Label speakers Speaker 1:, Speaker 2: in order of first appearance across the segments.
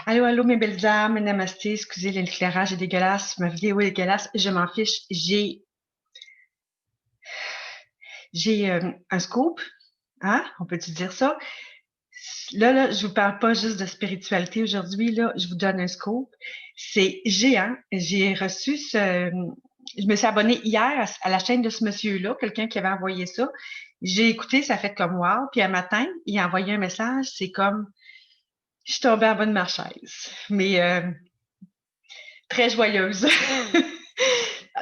Speaker 1: Allô, allô, mes belles âmes, namasté, excusez l'éclairage est dégueulasse, ma vidéo est dégueulasse, je m'en fiche, j'ai un scoop, hein, on peut-tu dire ça? Là, je vous parle pas juste de spiritualité aujourd'hui, là, je vous donne un scoop. C'est géant, j'ai reçu je me suis abonnée hier à la chaîne de ce monsieur-là, quelqu'un qui avait envoyé ça. J'ai écouté, ça fait comme wow, puis un matin, il a envoyé un message, c'est comme, je suis tombée en bas de ma chaise. Mais très joyeuse.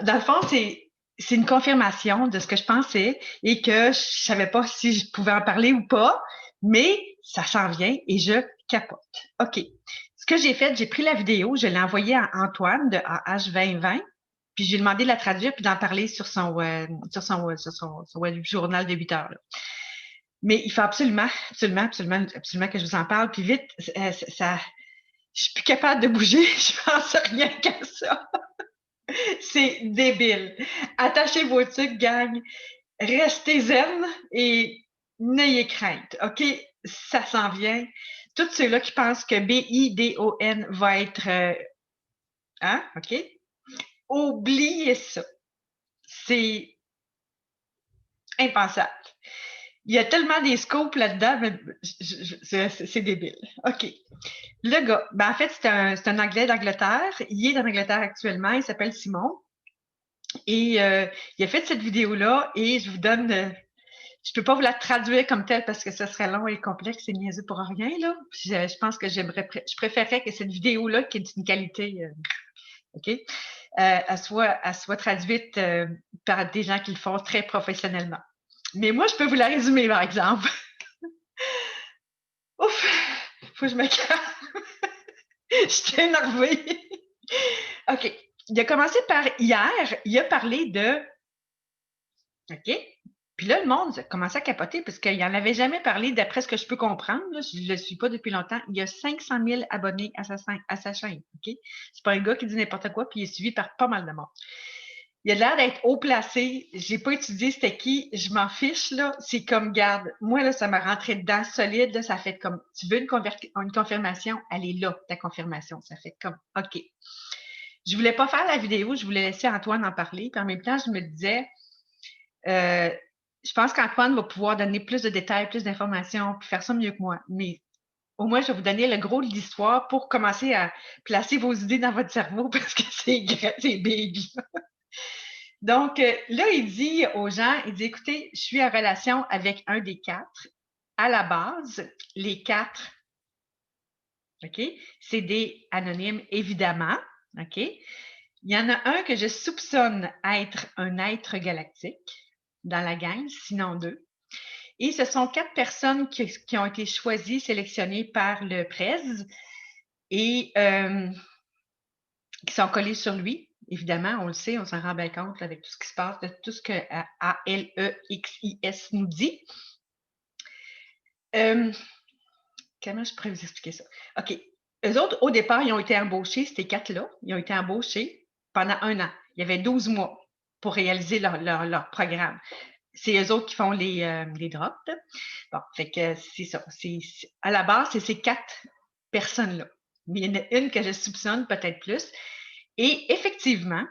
Speaker 1: Dans le fond, c'est une confirmation de ce que je pensais et que je savais pas si je pouvais en parler ou pas, mais ça s'en vient et je capote. OK. Ce que j'ai fait, j'ai pris la vidéo, je l'ai envoyée à Antoine de AH2020, puis j'ai demandé de la traduire puis d'en parler sur son web journal de 8 heures. Là. Mais il faut absolument, absolument, absolument, absolument que je vous en parle. Puis vite, je suis plus capable de bouger, je pense rien qu'à ça. C'est débile. Attachez vos trucs, gang. Restez zen et n'ayez crainte. OK? Ça s'en vient. Tous ceux-là qui pensent que BIDON va être. Hein? OK? Oubliez ça. C'est impensable. Il y a tellement des scopes là-dedans, mais c'est débile. OK. Le gars, ben en fait, c'est un Anglais d'Angleterre. Il est en Angleterre actuellement. Il s'appelle Simon. Et il a fait cette vidéo-là et je vous donne. Je peux pas vous la traduire comme telle parce que ce serait long et complexe et niaiseux pour rien, là. Je pense que je préférerais que cette vidéo-là, qui est d'une qualité, OK, elle soit traduite par des gens qui le font très professionnellement. Mais moi, je peux vous la résumer, par exemple. Ouf! Faut que je me calme. Je suis énervée. OK. Il a commencé par hier, il a parlé de. OK? Puis là, le monde a commencé à capoter parce qu'il n'en avait jamais parlé, d'après ce que je peux comprendre. Là, je ne le suis pas depuis longtemps. Il y a 500 000 abonnés à sa chaîne. OK? C'est pas un gars qui dit n'importe quoi, puis il est suivi par pas mal de monde. Il a l'air d'être haut placé. J'ai pas étudié c'était qui. Je m'en fiche, là. C'est comme, garde, moi, là, ça m'a rentré dedans solide. Là, ça fait comme, tu veux une confirmation? Elle est là, ta confirmation. Ça fait comme, OK. Je voulais pas faire la vidéo. Je voulais laisser Antoine en parler. Puis en même temps, je me disais, euh, je pense qu'Antoine va pouvoir donner plus de détails, plus d'informations, puis faire ça mieux que moi. Mais au moins, je vais vous donner le gros de l'histoire pour commencer à placer vos idées dans votre cerveau parce que c'est big. Donc, là, il dit aux gens, il dit, écoutez, je suis en relation avec un des quatre. À la base, les quatre, OK, c'est des anonymes, évidemment, OK. Il y en a un que je soupçonne être un être galactique dans la gang, sinon deux. Et ce sont quatre personnes qui ont été choisies, sélectionnées par le presse et qui sont collées sur lui. Évidemment, on le sait, on s'en rend bien compte là, avec tout ce qui se passe, de tout ce que ALEXIS nous dit. Comment je pourrais vous expliquer ça? OK. Eux autres, au départ, ils ont été embauchés, ces quatre-là, ils ont été embauchés pendant 1 an. Il y avait 12 mois pour réaliser leur programme. C'est eux autres qui font les drops. Bon, fait que c'est ça. À la base, c'est ces quatre personnes-là. Mais il y en a une que je soupçonne, peut-être plus. Et effectivement,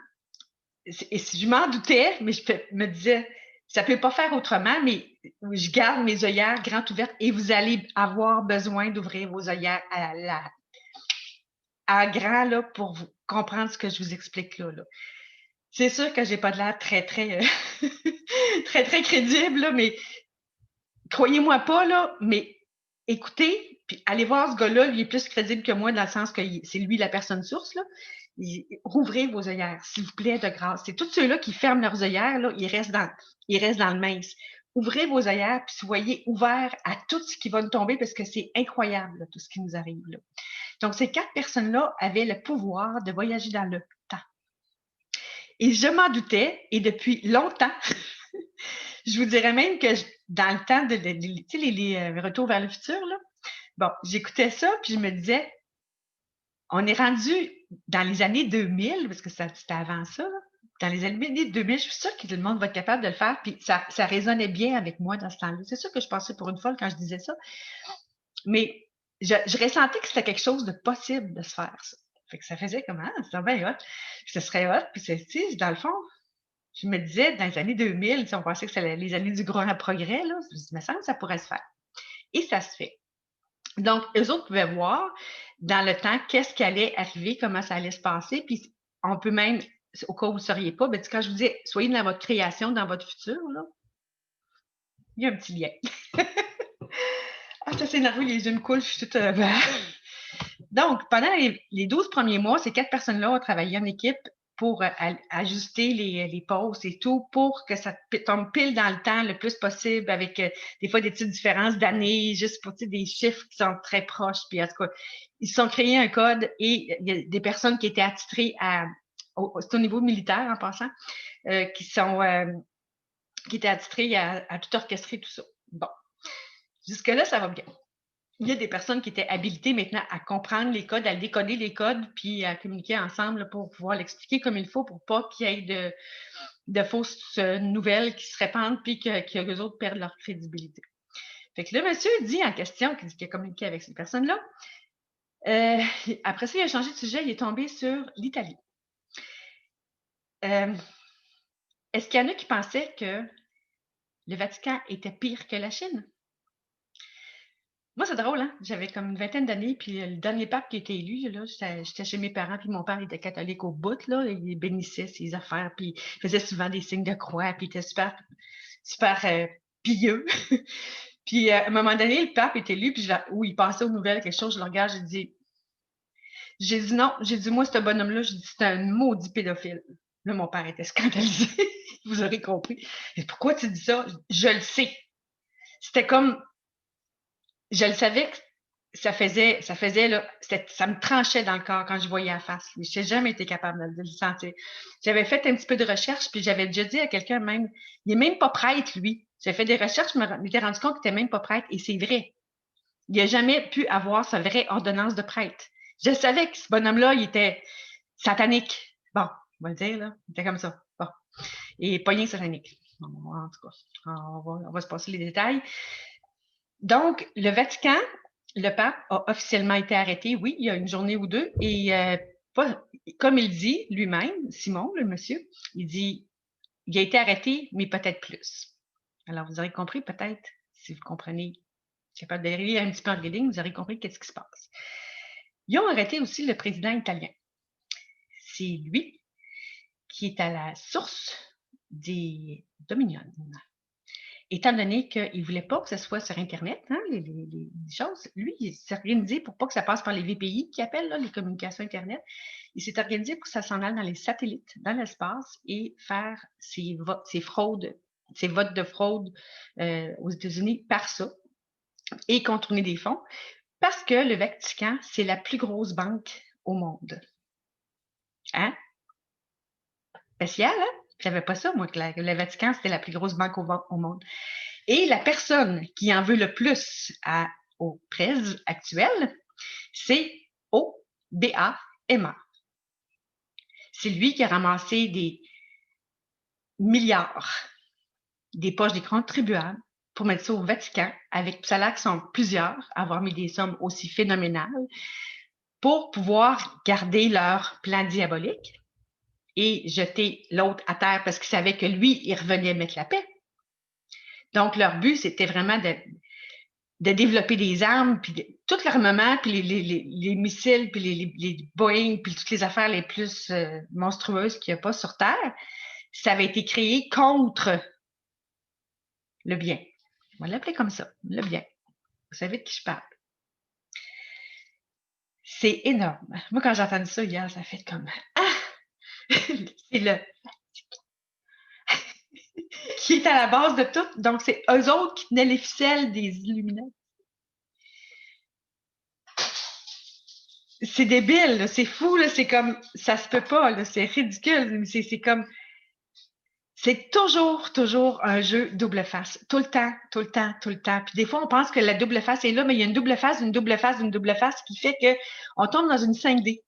Speaker 1: je m'en doutais, mais je me disais, ça peut pas faire autrement, mais je garde mes œillères grandes ouvertes et vous allez avoir besoin d'ouvrir vos œillères à grand là, pour vous comprendre ce que je vous explique là. C'est sûr que j'ai pas de l'air très, très, très, très crédible, là, mais croyez-moi pas, là, mais écoutez, puis allez voir ce gars-là, lui est plus crédible que moi dans le sens que c'est lui la personne source, là. Rouvrez vos œillères, s'il vous plaît, de grâce. C'est tous ceux-là qui ferment leurs œillères, là, ils restent dans le mince. Ouvrez vos œillères, puis soyez ouverts à tout ce qui va nous tomber, parce que c'est incroyable, là, tout ce qui nous arrive. Là. Donc, ces quatre personnes-là avaient le pouvoir de voyager dans le temps. Et je m'en doutais, et depuis longtemps, je vous dirais même que dans le temps les retours vers le futur, là, bon, j'écoutais ça, puis je me disais, on est rendu dans les années 2000, parce que c'était avant ça, là. Dans les années 2000, je suis sûre que tout le monde va être capable de le faire, puis ça résonnait bien avec moi dans ce temps-là. C'est sûr que je passais pour une folle quand je disais ça, mais je ressentais que c'était quelque chose de possible de se faire ça. Fait que ça faisait comment? C'est bien hot. Puis ce serait hot. Puis c'est, tu sais, dans le fond, je me disais, dans les années 2000, on pensait que c'était les années du grand progrès, là. Je me disais, me semble que ça pourrait se faire. Et ça se fait. Donc, eux autres pouvaient voir dans le temps qu'est-ce qui allait arriver, comment ça allait se passer. Puis on peut même, au cas où vous ne sauriez pas, ben, quand je vous dis, soyez dans votre création, dans votre futur, là, il y a un petit lien. Ah, ça s'est énervé, les yeux me coulent, je suis toute... Donc, pendant les 12 premiers mois, ces 4 personnes-là ont travaillé en équipe pour ajuster les postes et tout, pour que ça tombe pile dans le temps le plus possible, avec des fois des petites différences d'années, juste pour des chiffres qui sont très proches. Puis en tout cas, ils se sont créés un code et il y a des personnes qui étaient attitrées c'est au niveau militaire en passant, qui étaient attitrées à tout orchestrer tout ça. Bon, jusque-là, ça va bien. Il y a des personnes qui étaient habilitées maintenant à comprendre les codes, à décoder les codes, puis à communiquer ensemble pour pouvoir l'expliquer comme il faut, pour pas qu'il y ait de fausses nouvelles qui se répandent, puis que les autres perdent leur crédibilité. Fait que le monsieur dit en question, qui a communiqué avec ces personnes-là, après ça, il a changé de sujet, il est tombé sur l'Italie. Est-ce qu'il y en a qui pensaient que le Vatican était pire que la Chine? Moi, c'est drôle, hein? J'avais comme une vingtaine d'années, puis le dernier pape qui était élu, là, j'étais chez mes parents, puis mon père était catholique au bout, là, il bénissait ses affaires, puis il faisait souvent des signes de croix, puis il était super, super pieux. Puis à un moment donné, le pape est élu, puis où il passait aux nouvelles, quelque chose, je le regarde, j'ai dit non, j'ai dit, moi, ce bonhomme-là, j'ai dit, c'est un maudit pédophile. Là, mon père était scandalisé, vous aurez compris. Et pourquoi tu dis ça? Je le sais. C'était comme, je le savais que ça faisait là, ça me tranchait dans le corps quand je voyais la face. Je n'ai jamais été capable de le sentir. J'avais fait un petit peu de recherche, puis j'avais déjà dit à quelqu'un même, il n'est même pas prêtre, lui. J'ai fait des recherches, je m'étais rendu compte qu'il n'était même pas prêtre, et c'est vrai. Il n'a jamais pu avoir sa vraie ordonnance de prêtre. Je savais que ce bonhomme-là, il était satanique. Bon, on va le dire, là. Il était comme ça. Bon. Et pas rien satanique. Bon, en tout cas, on va se passer les détails. Donc, le Vatican, le pape a officiellement été arrêté, oui, il y a une journée ou deux, et comme il dit lui-même, Simon, le monsieur, il dit, il a été arrêté, mais peut-être plus. Alors, vous aurez compris peut-être, si vous comprenez, je sais pas, derrière un petit peu en reading, vous aurez compris qu'est-ce qui se passe. Ils ont arrêté aussi le président italien. C'est lui qui est à la source des Dominions. Étant donné qu'il ne voulait pas que ce soit sur Internet, hein, les choses, lui, il s'est organisé pour pas que ça passe par les VPI qui appellent là, les communications Internet. Il s'est organisé pour que ça s'en aille dans les satellites, dans l'espace et faire ses fraudes, ses votes de fraude aux États-Unis par ça et contourner des fonds parce que le Vatican, c'est la plus grosse banque au monde. Hein? Spécial, hein? Je savais pas ça, moi, que le Vatican, c'était la plus grosse banque au monde. Et la personne qui en veut le plus au prêt actuel, c'est Obama. C'est lui qui a ramassé des milliards des poches des contribuables pour mettre ça au Vatican, avec ça là qui sont plusieurs, avoir mis des sommes aussi phénoménales pour pouvoir garder leur plan diabolique et jeter l'autre à terre parce qu'ils savaient que lui, il revenait mettre la paix. Donc, leur but, c'était vraiment de développer des armes, puis tout l'armement, puis les missiles, puis les Boeing, puis toutes les affaires les plus monstrueuses qu'il n'y a pas sur Terre, ça avait été créé contre le bien. On va l'appeler comme ça, le bien. Vous savez de qui je parle. C'est énorme. Moi, quand j'ai entendu ça hier, ça fait comme « Ah! » C'est le qui est à la base de tout. Donc, c'est eux autres qui tenaient les ficelles des Illuminati. C'est débile, c'est fou, c'est comme, ça se peut pas, c'est ridicule, c'est comme, c'est toujours un jeu double face. Tout le temps, tout le temps, tout le temps. Puis des fois, on pense que la double face est là, mais il y a une double face, une double face, une double face qui fait qu'on tombe dans une 5D.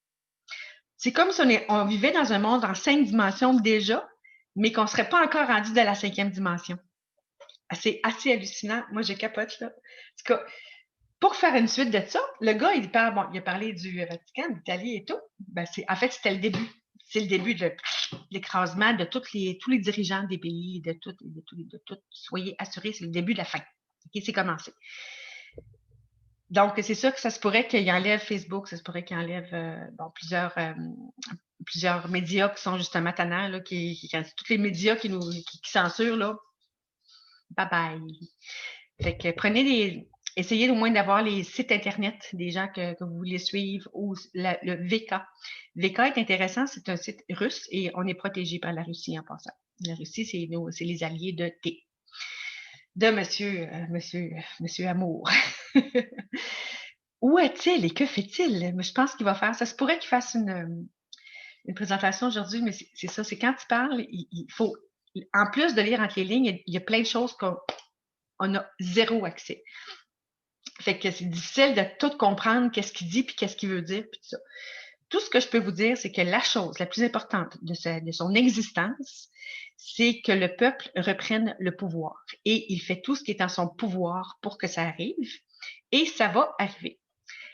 Speaker 1: C'est comme si on vivait dans un monde en 5 dimensions déjà, mais qu'on ne serait pas encore rendu de la 5e dimension. C'est assez hallucinant. Moi, je capote, là. En tout cas, pour faire une suite de ça, le gars, il a parlé du Vatican, d'Italie et tout. Ben, en fait, c'était le début. C'est le début de l'écrasement de tous les dirigeants des pays, de tout. Soyez assurés, c'est le début de la fin. OK, c'est commencé. Donc, c'est sûr que ça se pourrait qu'il enlève Facebook, ça se pourrait qu'il enlève plusieurs médias qui sont justement tannants, là, tous les médias qui censurent, là, bye bye. Fait que essayez au moins d'avoir les sites Internet des gens que vous voulez suivre ou le VK. VK est intéressant, c'est un site russe et on est protégé par la Russie en passant. La Russie, c'est les alliés de Monsieur Amour. Où est-il et que fait-il? Je pense qu'il va faire, ça se pourrait qu'il fasse une présentation aujourd'hui, mais c'est ça, c'est quand tu parles, il faut, en plus de lire entre les lignes, il y a plein de choses qu'on a zéro accès. Fait que c'est difficile de tout comprendre qu'est-ce qu'il dit puis qu'est-ce qu'il veut dire puis tout ça. Tout ce que je peux vous dire, c'est que la chose la plus importante de son existence, c'est que le peuple reprenne le pouvoir. Et il fait tout ce qui est en son pouvoir pour que ça arrive. Et ça va arriver.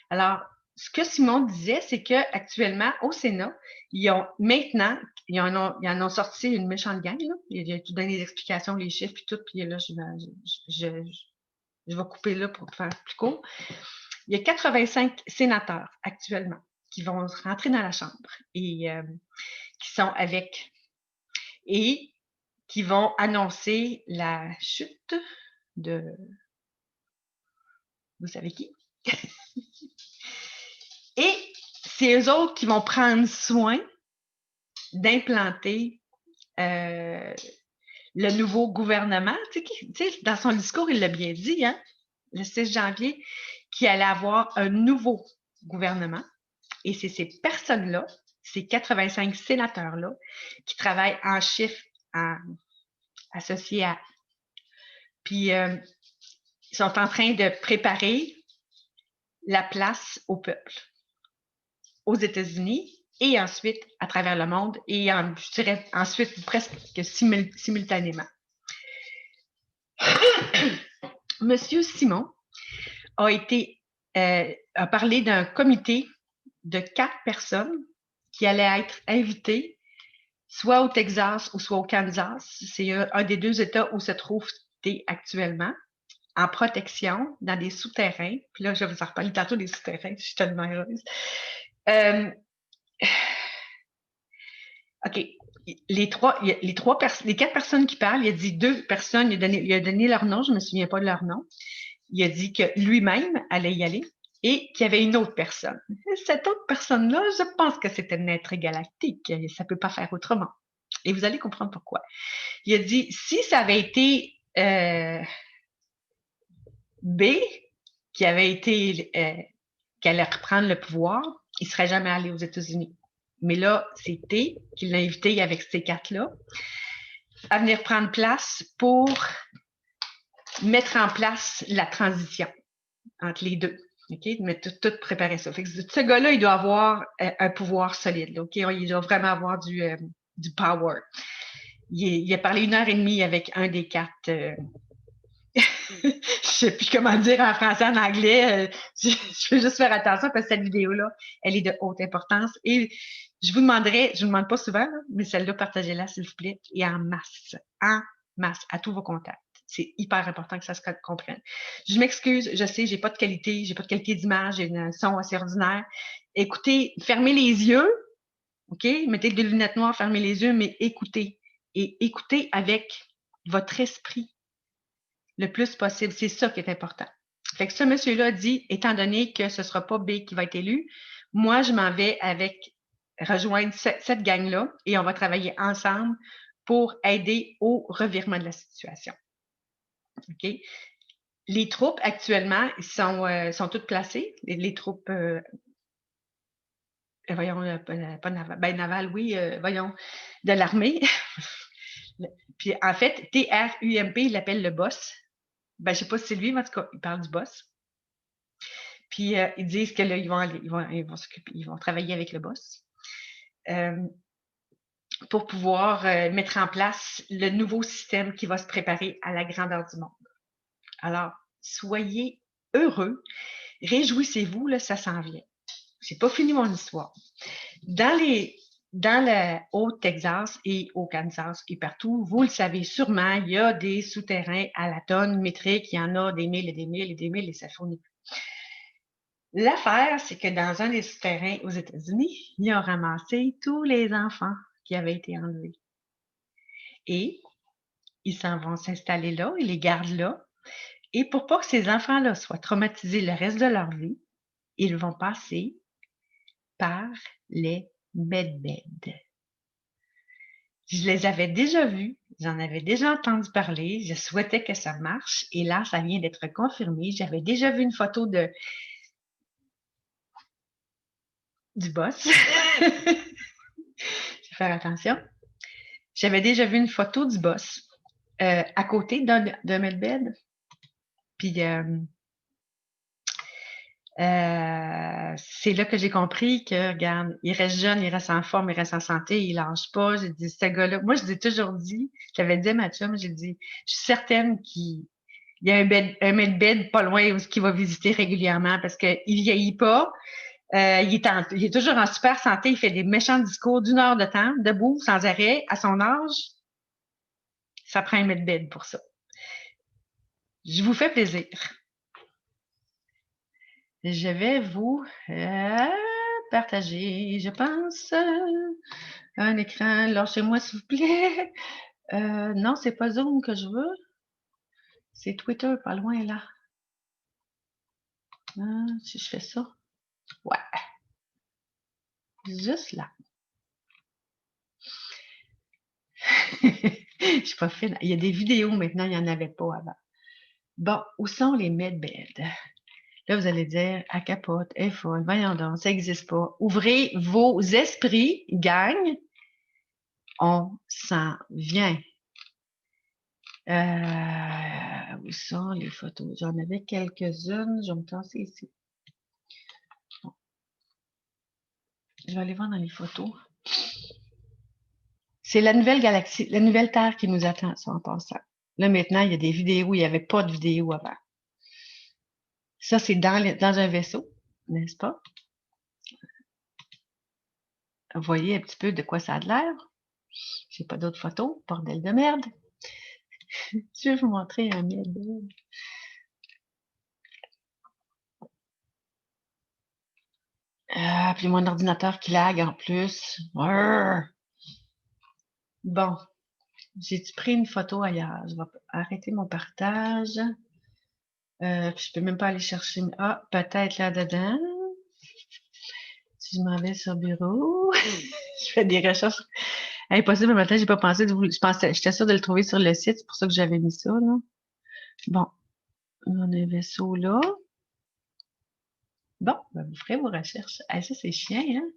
Speaker 1: Alors, ce que Simon disait, c'est qu'actuellement, au Sénat, ils en ont sorti une méchante gang. Là. Il a tout donné les explications, les chiffres, puis tout. Puis là, je vais couper là pour faire plus court. Il y a 85 sénateurs actuellement qui vont rentrer dans la Chambre et qui sont avec et qui vont annoncer la chute de vous savez qui. Et c'est eux autres qui vont prendre soin d'implanter le nouveau gouvernement. Tu sais, dans son discours, il l'a bien dit, hein, le 6 janvier, qu'il allait avoir un nouveau gouvernement. Et c'est ces personnes-là, ces 85 sénateurs-là, qui travaillent en chiffres associés à. Puis, ils sont en train de préparer la place au peuple, aux États-Unis et ensuite à travers le monde et je dirais ensuite presque simultanément. Monsieur Simon a parlé d'un comité de 4 personnes qui allaient être invitées soit au Texas ou soit au Kansas. C'est un des 2 États où se trouve actuellement, en protection, dans des souterrains. Puis là, je vais vous en reparler tantôt des souterrains, je suis tellement heureuse. OK. Les 4 personnes qui parlent, il a dit 2 personnes, il a donné leur nom, je ne me souviens pas de leur nom. Il a dit que lui-même allait y aller et qu'il y avait une autre personne. Cette autre personne-là, je pense que c'était un être galactique. Ça ne peut pas faire autrement. Et vous allez comprendre pourquoi. Il a dit, si ça avait été B, qui allait reprendre le pouvoir, il ne serait jamais allé aux États-Unis. Mais là, c'est T qui l'a invité avec ces 4-là à venir prendre place pour mettre en place la transition entre les deux. OK? Mais tout préparer ça. Fait que ce gars-là, il doit avoir un pouvoir solide. OK? Il doit vraiment avoir du power. Il a parlé 1h30 avec un des 4. Je ne sais plus comment dire en français, en anglais. Je vais juste faire attention parce que cette vidéo-là, elle est de haute importance. Et je vous demanderai, je ne vous demande pas souvent, mais celle-là, partagez-la, s'il vous plaît, et en masse, à tous vos contacts. C'est hyper important que ça se comprenne. Je m'excuse, je sais, j'ai pas de qualité d'image, j'ai un son assez ordinaire. Écoutez, fermez les yeux, OK? Mettez des lunettes noires, fermez les yeux, mais écoutez. Et écoutez avec votre esprit le plus possible. C'est ça qui est important. Fait que ce monsieur-là dit, étant donné que ce ne sera pas B qui va être élu, moi, je m'en vais rejoindre cette gang-là et on va travailler ensemble pour aider au revirement de la situation. OK? Les troupes, actuellement, sont toutes placées. Les troupes, pas navales, oui, de l'armée. Puis, en fait, TRUMP, il l'appelle le boss. Je ne sais pas si c'est lui, mais en tout cas, il parle du boss. Puis, ils disent que là, ils vont travailler avec le boss pour pouvoir mettre en place le nouveau système qui va se préparer à la grandeur du monde. Alors, soyez heureux. Réjouissez-vous, là, ça s'en vient. J'ai pas fini mon histoire. Dans le Haut-Texas et au Kansas et partout, vous le savez sûrement, il y a des souterrains à la tonne métrique. Il y en a des milles et des milles et des milles et ça fournit plus. L'affaire, c'est que dans un des souterrains aux États-Unis, ils ont ramassé tous les enfants qui avaient été enlevés. Et ils s'en vont s'installer là, ils les gardent là. Et pour pas que ces enfants-là soient traumatisés le reste de leur vie, ils vont passer par les medbeds. Je les avais déjà vus, j'en avais déjà entendu parler, je souhaitais que ça marche et là, ça vient d'être confirmé. J'avais déjà vu une photo du boss. Je vais faire attention. J'avais déjà vu une photo du boss à côté d'un medbed. Puis c'est là que j'ai compris que, regarde, il reste jeune, il reste en forme, il reste en santé, il lâche pas. J'ai dit, ce gars-là, moi, je dis toujours dit, j'avais dit à ma chum, j'ai dit, je suis certaine qu'il y a un medbed pas loin où il va visiter régulièrement parce qu'il vieillit pas. Il est toujours en super santé, il fait des méchants discours d'une heure de temps, debout, sans arrêt, à son âge. Ça prend un medbed pour ça. Je vous fais plaisir. Je vais vous partager, je pense, un écran. Lâchez-moi, s'il vous plaît. Non, c'est pas Zoom que je veux. C'est Twitter, pas loin, là. Si je fais ça. Ouais. Juste là. Je suis pas fine. Il y a des vidéos maintenant, il n'y en avait pas avant. Bon, où sont les medbeds? Là, vous allez dire, à capote, elle est folle, voyons donc, ça n'existe pas. Ouvrez vos esprits, gagne. On s'en vient. Où sont les photos? J'en avais quelques-unes. Je vais me tasser ici. Bon. Je vais aller voir dans les photos. C'est la nouvelle galaxie, la nouvelle Terre qui nous attend, ça, en passant. Là, maintenant, il y a des vidéos, il n'y avait pas de vidéos avant. Ça, c'est dans un vaisseau, n'est-ce pas? Vous voyez un petit peu de quoi ça a l'air. J'ai pas d'autres photos, bordel de merde. Je vais vous montrer un medbed. Puis mon ordinateur qui lag en plus. Bon, j'ai-tu pris une photo ailleurs? Je vais arrêter mon partage. Puis je peux même pas aller chercher. Ah, peut-être là-dedans. Si je m'en vais sur bureau, je fais des recherches. Impossible, le matin, j'ai pas pensé de vous. J'étais sûre de le trouver sur le site, c'est pour ça que j'avais mis ça, là. Bon, on a un vaisseau là. Bon, ben, vous ferez vos recherches. Ça, c'est chiant, hein?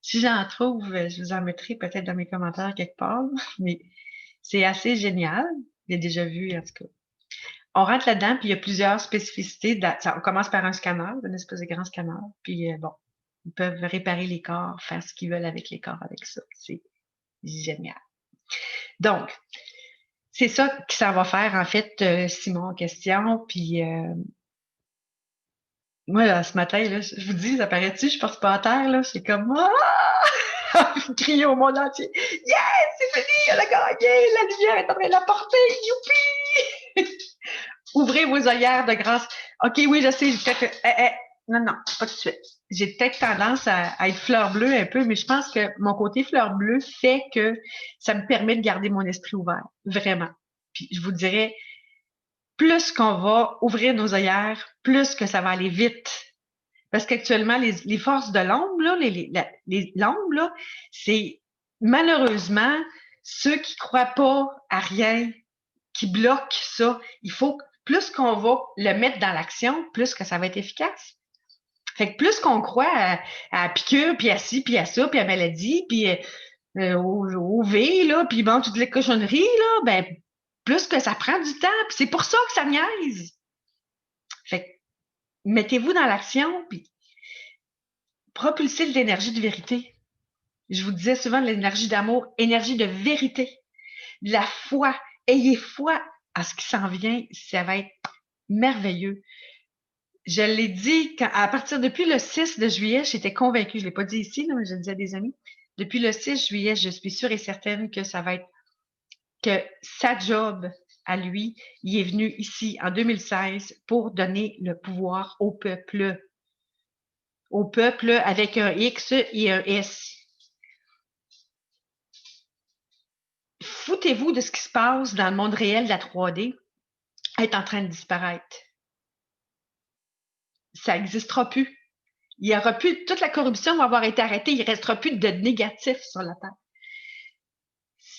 Speaker 1: Si j'en trouve, je vous en mettrai peut-être dans mes commentaires quelque part, mais c'est assez génial. J'ai déjà vu, en tout cas. On rentre là-dedans, puis il y a plusieurs spécificités. On commence par un scanner, une espèce de grand scanner. Puis bon, ils peuvent réparer les corps, faire ce qu'ils veulent avec les corps avec ça. C'est génial. Donc, c'est ça que ça va faire, en fait, Simon, en question. Puis moi, là, ce matin, là, je vous dis, ça paraît-tu, je passe pas à terre, là. C'est comme je crie au monde entier. Yes, c'est fini, elle a gagné, la lumière est en train de la porter, youpi! Ouvrez vos œillères de grâce. OK, oui, je sais, non, pas tout de suite. J'ai peut-être tendance à être fleur bleue un peu, mais je pense que mon côté fleur bleue fait que ça me permet de garder mon esprit ouvert, vraiment. Puis je vous dirais, plus qu'on va ouvrir nos œillères, plus que ça va aller vite. Parce qu'actuellement, les forces de l'ombre, là, l'ombre, là, c'est malheureusement ceux qui croient pas à rien, qui bloquent ça. Il faut plus qu'on va le mettre dans l'action, plus que ça va être efficace. Fait que plus qu'on croit à piqûre, puis à ci, puis à ça, puis à maladie, puis au V, là, puis bon, toutes les cochonneries, là, ben, plus que ça prend du temps, puis c'est pour ça que ça niaise. Fait que mettez-vous dans l'action, puis propulsez de l'énergie de vérité. Je vous disais souvent de l'énergie d'amour, énergie de vérité, de la foi. Ayez foi à ce qui s'en vient, ça va être merveilleux. Je l'ai dit à partir depuis le 6 de juillet, j'étais convaincue, je ne l'ai pas dit ici, là, mais je le dis à des amis. Depuis le 6 juillet, je suis sûre et certaine que ça va être que sa job à lui, il est venu ici en 2016 pour donner le pouvoir au peuple. Au peuple avec un X et un S. Foutez-vous de ce qui se passe dans le monde réel de la 3D est en train de disparaître. Ça n'existera plus. Il y aura plus, toute la corruption va avoir été arrêtée, il ne restera plus de négatif sur la Terre.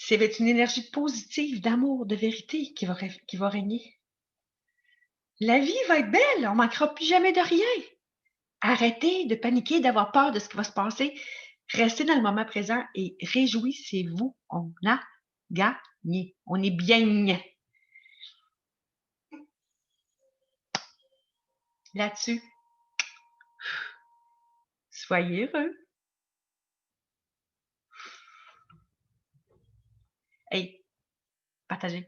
Speaker 1: C'est une énergie positive, d'amour, de vérité qui va régner. La vie va être belle, on ne manquera plus jamais de rien. Arrêtez de paniquer, d'avoir peur de ce qui va se passer. Restez dans le moment présent et réjouissez-vous. On a gagné. On est bien. Là-dessus, soyez heureux. Hey, partagez.